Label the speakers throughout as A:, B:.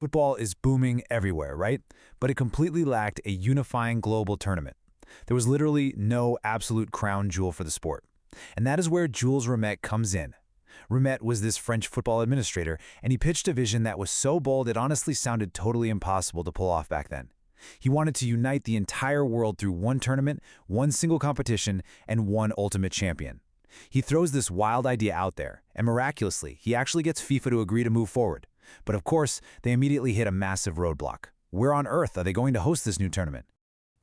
A: Football is booming everywhere, right? But it completely lacked a unifying global tournament. There was literally no absolute crown jewel for the sport. And that is where Jules Rimet comes in. Rimet was this French football administrator, and he pitched a vision that was so bold it honestly sounded totally impossible to pull off back then. He wanted to unite the entire world through one tournament, one single competition, and one ultimate champion. He throws this wild idea out there, and miraculously, he actually gets FIFA to agree to move forward. But of course, they immediately hit a massive roadblock. Where on earth are they going to host this new tournament?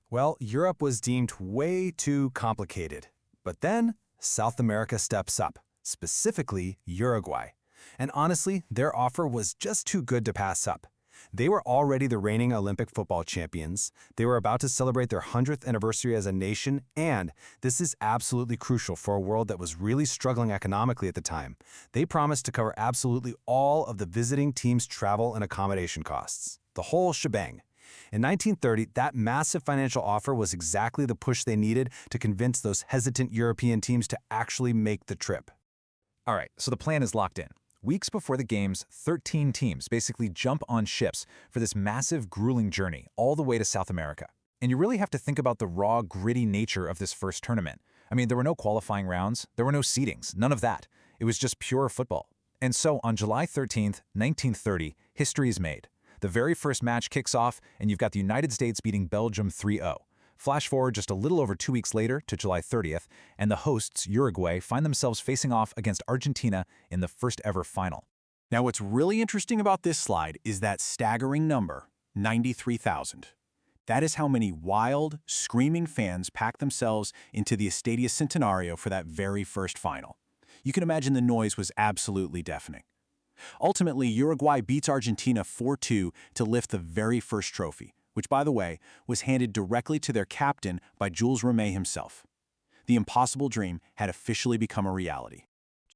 B: Well, Europe was deemed way too complicated. But then, South America steps up, specifically Uruguay. And honestly, their offer was just too good to pass up. They were already the reigning Olympic football champions. They were about to celebrate their 100th anniversary as a nation, and this is absolutely crucial for a world that was really struggling economically at the time. They promised to cover absolutely all of the visiting team's travel and accommodation costs. The whole shebang. In 1930, that massive financial offer was exactly the push they needed to convince those hesitant European teams to actually make the trip.
C: All right, so the plan is locked in. Weeks before the games, 13 teams basically jump on ships for this massive, grueling journey all the way to South America. And you really have to think about the raw, gritty nature of this first tournament. I mean, there were no qualifying rounds, there were no seedings, none of that. It was just pure football. And so on July 13th, 1930, history is made. The very first match kicks off, and you've got the United States beating Belgium 3-0. Flash forward just a little over 2 weeks later to July 30th, and the hosts, Uruguay, find themselves facing off against Argentina in the first ever final.
D: Now, what's really interesting about this slide is that staggering number, 93,000. That is how many wild, screaming fans packed themselves into the Estadio Centenario for that very first final. You can imagine the noise was absolutely deafening. Ultimately, Uruguay beats Argentina 4-2 to lift the very first trophy, which, by the way, was handed directly to their captain by Jules Rimet himself. The impossible dream had officially become a reality.